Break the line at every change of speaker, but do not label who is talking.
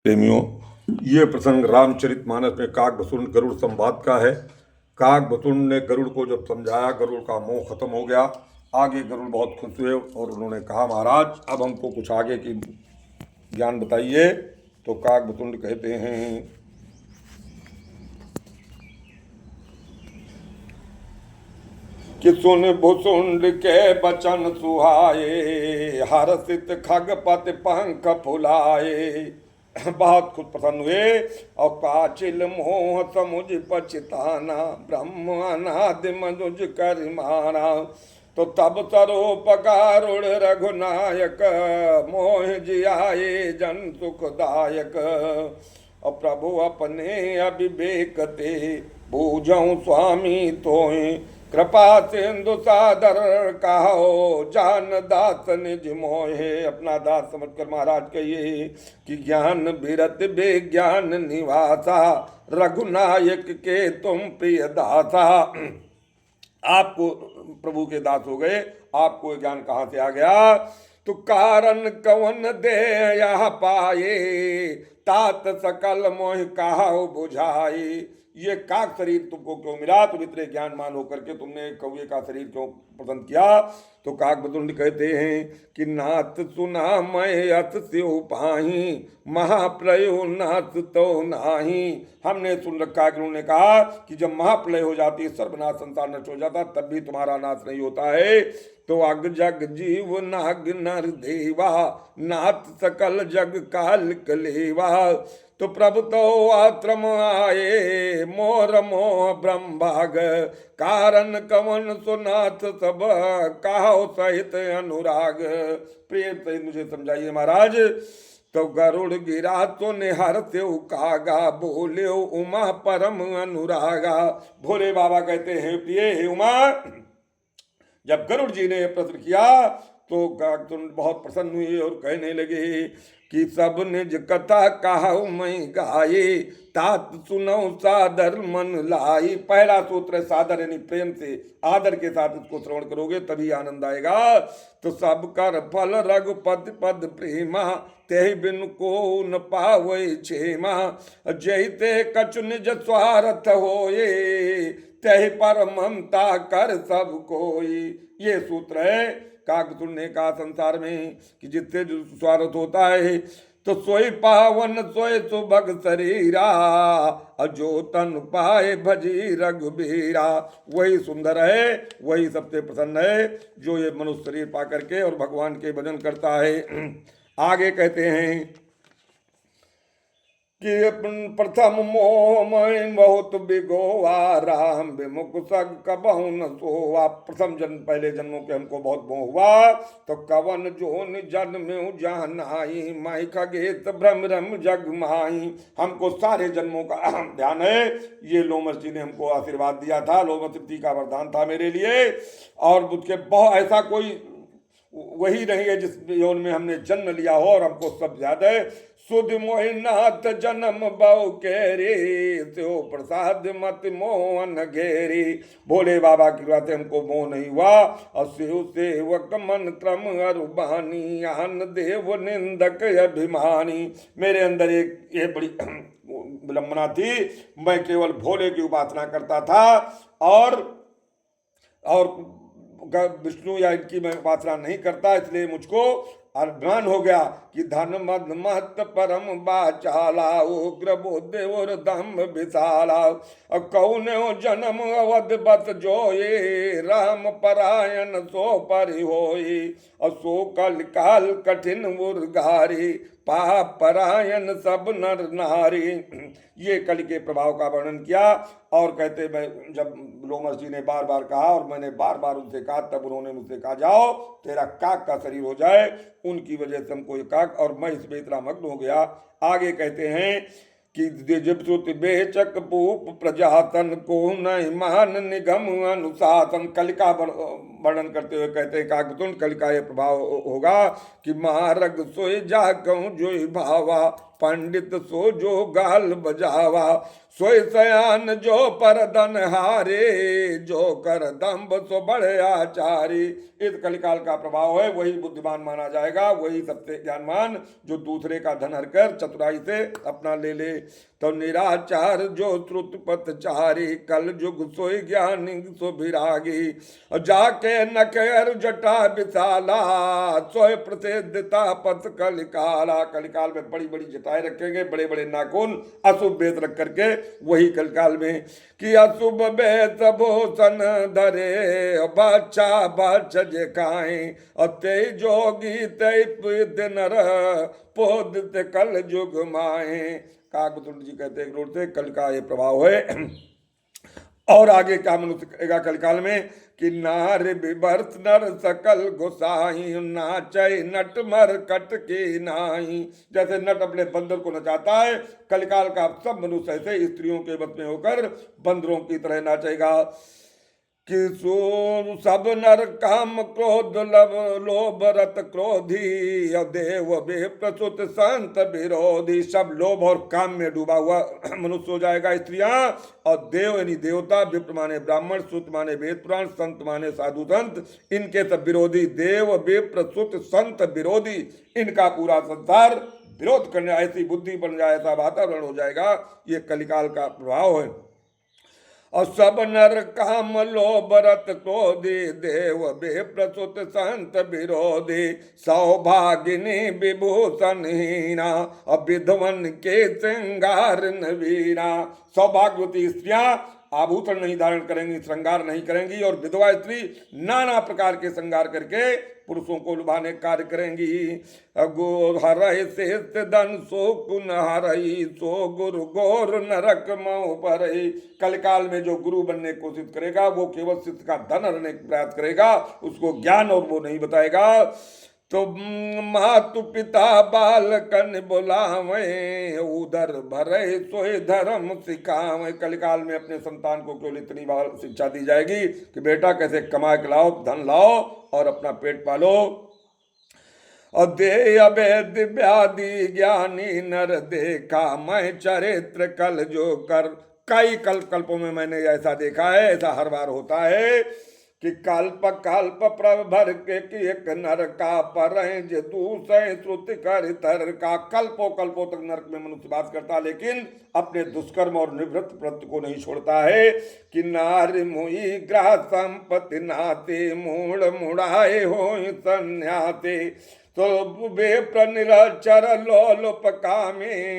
प्रेमियों, ये प्रसंग रामचरितमानस में काकभसून गरुड़ संवाद का है। काकभसून ने गरुड़ को जब समझाया, गरुड़ का मोह खत्म हो गया। आगे गरुड़ बहुत खुश हुए और उन्होंने कहा, महाराज अब हमको कुछ आगे की ज्ञान बताइए। तो काकभसून कहते हैं कि सुन भुसुंड के बचन सुहाए, हर्षित खगपति पंख फुलाए। बहुत खुद प्रसन्न हुए और काचिल मोह समुझ पचिताना, ब्रह्म अनादि मनुज कर माना। तो तब सरोपकारुण रघुनायक, मोह जियाए जन सुखदायक। और प्रभु अपने अविवेक ते, बूझऊं स्वामी तोहि कृपा सिंधु सादर कहो, जान दास निज मोहे। अपना दास समझकर महाराज कहिए कि ज्ञान बिरत बेज्ञान निवासा, रघुनायक के तुम प्रिय दासा। आपको प्रभु के दास हो गए, आपको ज्ञान कहाँ से आ गया? तो कारण कवन दे यह पाए, तात सकल मोह कहाओ बुझाई। ये काक शरीर तुमको क्यों मिला? तुम इतने ज्ञानमान होकर के तुमने कौवे का शरीर क्यों पसंद किया? तो काकभसून कहते हैं कि नाथ सुना मैं अत स्यो पाही, महाप्रयो नाथ तो नाही। हमने सुन रखा है कि उन्होंने कहा कि जब महाप्रलय हो जाती है, सर्वनाश संसार नष्ट हो जाता, तब भी तुम्हारा नाश नहीं होता है। तो अग जग जीव नाग नर देवा, नाथ सकल जग काल कलेवा। तो प्रभु तो आश्रम आए, मोर मोह ब्रह्मभाग, कारण कवन सुनाथ सब कहो सहित अनुराग। प्रेम सहित मुझे समझाइए महाराज। तो गरुड़ गिरा तो निहर त्यो कागा, बोले उमा परम अनुरागा। भोले बाबा कहते हैं, प्रिय हे उमा। जब गरुड़ जी ने प्रश्न किया तो काकभसून बहुत प्रसन्न हुए और कहने लगे कि सब निज कथा कहूँ मैं गाये, तात सुनो सादर मन लाई। पहला सूत्र है सादर, यानी प्रेम से आदर के साथ इसको श्रवण करोगे तभी आनंद आएगा। तो सब कर फल रघुपति पद प्रेमा, ते बिन को न पावे क्षेमा। जय ते कछु निज स्वार्थ होए, तह पर ममता कर सब कोई। ये सूत्र है काकभसून ने कहा संसार में कि जिससे जो स्वार्थ होता है, तो सोई पावन सोई सुभग शरीरा, जो तन पाए भजी रघुबीरा। वही सुंदर है, वही सबसे प्रसन्न है जो ये मनुष्य शरीर पा करके और भगवान के भजन करता है। आगे कहते हैं कि प्रथम मोह मैं बहुत बिगोवा, राम विमुख सग कबहु न सोवा। प्रथम जन्म, पहले जन्मों के हमको बहुत मोह हुआ। तो कवन जोन जन्म जानाई, माई खगेत भ्रम रम जग माई। हमको सारे जन्मों का ध्यान है। ये लोमस जी ने हमको आशीर्वाद दिया था, लोमस ऋषि का वरदान था मेरे लिए। और मुझके बहुत ऐसा कोई वही नहीं है जिस यौन में हमने जन्म लिया हो और हमको सब याद है। सुध मोहिनाथ जन्म बहु केरी, त्यो प्रसाद मत मोहन घेरी। भोले बाबा की बातें हमको मोह नहीं हुआ। और शिव सेवक मन क्रम अरुबानी, आन देव निंदक अभिमानी। मेरे अंदर एक ये बड़ी विलंबना थी, मैं केवल भोले की उपासना करता था और विष्णु या इनकी मैं उपासना नहीं करता। इसलिए मुझको अभिमान हो गया कि धन मद महत परम बाचाला, उग्र बुद्धि और दम्भ विशाला। कौन जन्म अवध बत जोए, राम परायण सो परि होई। सो कल काल कठिन उर्गारी, पाप परायण सब नर नारी। ये कल के प्रभाव का वर्णन किया। और कहते, मैं जब लोमस जी ने बार बार कहा और मैंने बार बार उनसे कहा, तब उन्होंने मुझसे कहा जाओ तेरा काक का शरीर हो जाए। उनकी वजह से हमको ये काक, और मैं इसमें इतना मग्न हो गया। आगे कहते हैं कि जब श्रुति बेचक पूप प्रजातन, को नहीं मान निगम अनुशासन। कल का वर्णन करते हुए कहते हैं काकतुंड कल का ये प्रभाव होगा कि मारग सोई जा कहूँ जोई भावा, पंडित सो जो गाल बजावा, सोई सयान जो पर धन हारे, जो कर दम्भ सो बड़े आचारी। इस कलिकाल का प्रभाव है, वही बुद्धिमान माना जाएगा, वही सबसे ज्ञानवान जो दूसरे का धन हरकर चतुराई से अपना ले ले। तो निराचार जो श्रुत पथचारी, कल जुग सोई ज्ञानी सो विरागी, जाके नकर जटा विशाला, सोए प्रसिद्धता पथ कलिकाला। कलिकाल में बड़ी बड़ी जटाएं रखेंगे, बड़े बड़े नाखून, अशुभ वेद रख करके, वही कलिकाल में कि अशुभ वेद भूषण धरे, बाचा बाच जे खाए, ते जोगी ते नर, पोदित कल जुग माए। काकतुंड जी कहते हैं रोड से कल का ये प्रभाव है। और आगे क्या मनुष्य करेगा कलकाल में कि नार विवर्त नर सकल गोसाई, नाचय नट मर कट के नाई। जैसे नट अपने बंदर को नचाता है, कलिकाल का सब मनुष्य ऐसे स्त्रियों के वश में होकर बंदरों की तरह नाचेगा कि सो सब नर काम क्रोध लब लोभ रत क्रोधी, देव बे प्रसुत संत विरोधी। सब लोभ और काम में डूबा हुआ मनुष्य हो जाएगा स्त्रियां, और देव यानी देवता, विप्र माने ब्राह्मण, सुत माने वेद पुराण, संत माने साधु संत, इनके सब विरोधी, देव विप्र सुत संत विरोधी, इनका पूरा संसार विरोध करने ऐसी बुद्धि बन जाए, ऐसा वातावरण हो जाएगा। ये कलिकाल का प्रभाव है। और सब नर काम लोभ रत क्रोधी, देव बे प्रसुत संत विरोधी, सौभागिनी विभूषण हीना, और विधवन के श्रृंगार नवीना। सौभाग्यवती स्त्रियां आभूषण नहीं धारण करेंगी, श्रृंगार नहीं करेंगी, और विधवा स्त्री नाना प्रकार के श्रृंगार करके पुरुषों को लुभाने कार्य करेंगी। गो हरय शेष धन सो कुन हरई, सो गुरु गोर नरक मऊ परई। कलकाल में जो गुरु बनने की कोशिश करेगा वो केवल शिष्य का धन हरने का प्रयास करेगा, उसको ज्ञान और वो नहीं बताएगा। तो मातु पिता बालकन बुलावे, उधर भरे सोए धर्म सिखावे। कलिकाल में अपने संतान को केवल इतनी बार शिक्षा दी जाएगी कि बेटा कैसे कमा के लाओ, धन लाओ और अपना पेट पालो। और दे अवैध व्याधि ज्ञानी नर देखा, मैं चरित्र कल जो कर। कई कल्पों में मैंने ऐसा देखा है, ऐसा हर बार होता है कि कल्प कल्प प्रभर के कि एक नर का पर दूसरे श्रुति कर तर का। कल्पों कल्पों तक नरक में मनुष्य बात करता, लेकिन अपने दुष्कर्म और निवृत्त प्रत्य को नहीं छोड़ता है। कि नार मुई ग्रह संपत्ति नाते, मूड मुड़ाए हो सन्याते, तो वे प्रनिरचर लोलुप कामे।